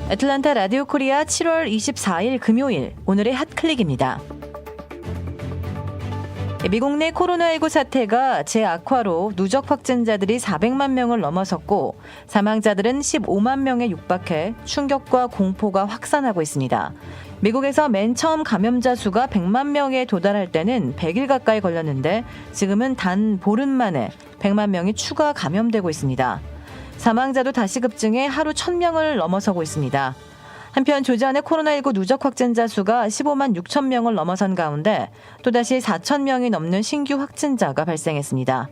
애틀랜타 라디오 코리아 7월 24일 금요일 오늘의 핫클릭입니다. 미국 내 코로나19 사태가 재악화로 누적 확진자들이 400만 명을 넘어섰고 사망자들은 15만 명에 육박해 충격과 공포가 확산하고 있습니다. 미국에서 맨 처음 감염자 수가 100만 명에 도달할 때는 100일 가까이 걸렸는데 지금은 단 보름 만에 100만 명이 추가 감염되고 있습니다. 사망자도 다시 급증해 하루 1000명을 넘어서고 있습니다. 한편 조지아의 코로나19 누적 확진자 수가 15만 6천 명을 넘어선 가운데 또다시 4천 명이 넘는 신규 확진자가 발생했습니다.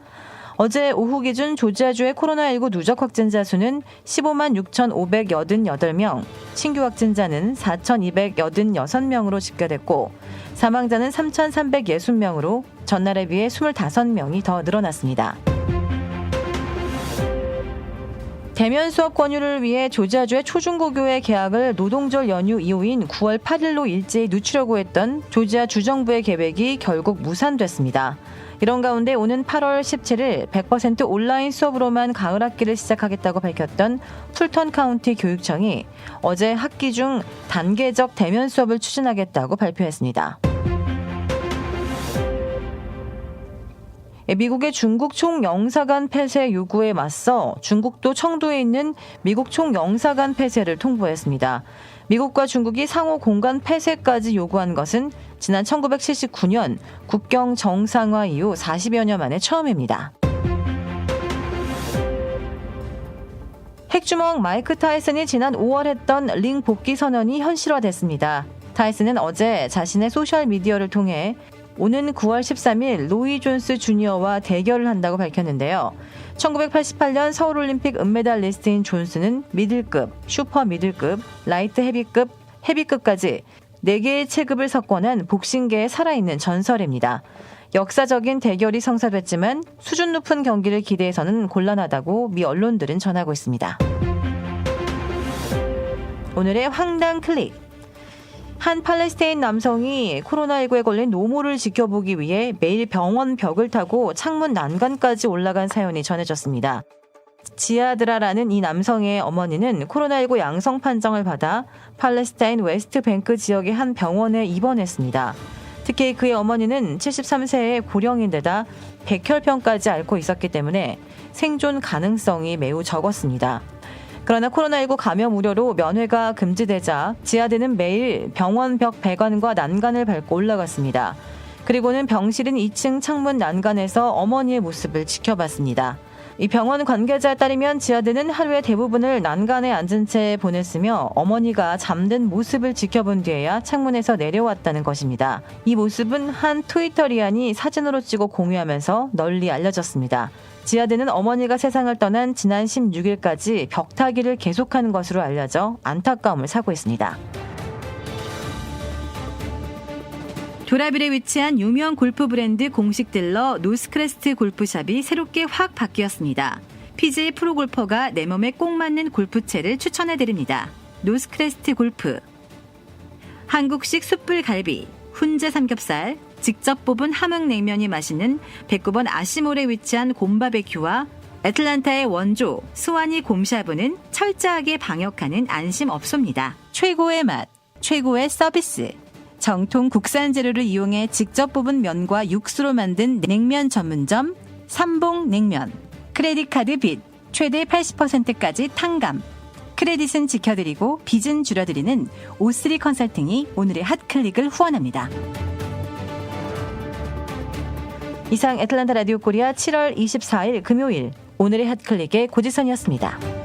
어제 오후 기준 조지아주의 코로나19 누적 확진자 수는 15만 6,588명, 신규 확진자는 4,286명으로 집계됐고 사망자는 3,360명으로 전날에 비해 25명이 더 늘어났습니다. 대면 수업 권유를 위해 조지아주의 초중고교의 개학을 노동절 연휴 이후인 9월 8일로 일제히 늦추려고 했던 조지아 주정부의 계획이 결국 무산됐습니다. 이런 가운데 오는 8월 17일 100% 온라인 수업으로만 가을 학기를 시작하겠다고 밝혔던 풀턴 카운티 교육청이 어제 학기 중 단계적 대면 수업을 추진하겠다고 발표했습니다. 미국의 중국 총영사관 폐쇄 요구에 맞서 중국도 청도에 있는 미국 총영사관 폐쇄를 통보했습니다. 미국과 중국이 상호 공간 폐쇄까지 요구한 것은 지난 1979년 국경 정상화 이후 40여 년 만에 처음입니다. 핵주먹 마이크 타이슨이 지난 5월 했던 링 복귀 선언이 현실화됐습니다. 타이슨은 어제 자신의 소셜미디어를 통해 오는 9월 13일 로이 존스 주니어와 대결을 한다고 밝혔는데요. 1988년 서울올림픽 은메달리스트인 존스는 미들급, 슈퍼 미들급, 라이트 헤비급, 헤비급까지 4개의 체급을 석권한 복싱계에 살아있는 전설입니다. 역사적인 대결이 성사됐지만 수준 높은 경기를 기대해서는 곤란하다고 미 언론들은 전하고 있습니다. 오늘의 황당 클릭. 한 팔레스타인 남성이 코로나19에 걸린 노모를 지켜보기 위해 매일 병원 벽을 타고 창문 난간까지 올라간 사연이 전해졌습니다. 지아드라라는 이 남성의 어머니는 코로나19 양성 판정을 받아 팔레스타인 웨스트뱅크 지역의 한 병원에 입원했습니다. 특히 그의 어머니는 73세의 고령인데다 백혈병까지 앓고 있었기 때문에 생존 가능성이 매우 적었습니다. 그러나 코로나19 감염 우려로 면회가 금지되자 지아드는 매일 병원 벽 배관과 난간을 밟고 올라갔습니다. 그리고는 병실인 2층 창문 난간에서 어머니의 모습을 지켜봤습니다. 이 병원 관계자에 따르면 지아드는 하루의 대부분을 난간에 앉은 채 보냈으며 어머니가 잠든 모습을 지켜본 뒤에야 창문에서 내려왔다는 것입니다. 이 모습은 한 트위터리안이 사진으로 찍어 공유하면서 널리 알려졌습니다. 지아드는 어머니가 세상을 떠난 지난 16일까지 벽타기를 계속한 것으로 알려져 안타까움을 사고 있습니다. 도라빌에 위치한 유명 골프 브랜드 공식 딜러 노스크레스트 골프샵이 새롭게 확 바뀌었습니다. PGA 프로골퍼가 내 몸에 꼭 맞는 골프채를 추천해드립니다. 노스크레스트 골프. 한국식 숯불 갈비, 훈제 삼겹살, 직접 뽑은 함흥냉면이 맛있는 백구번 아시몰에 위치한 곰바베큐와 애틀랜타의 원조 스와니 곰샤브는 철저하게 방역하는 안심업소입니다. 최고의 맛, 최고의 서비스. 정통 국산 재료를 이용해 직접 뽑은 면과 육수로 만든 냉면 전문점 삼봉냉면. 크레딧카드 빚 최대 80%까지 탕감. 크레딧은 지켜드리고 빚은 줄여드리는 O3 컨설팅이 오늘의 핫클릭을 후원합니다. 이상 애틀랜타 라디오 코리아 7월 24일 금요일 오늘의 핫클릭의 고지선이었습니다.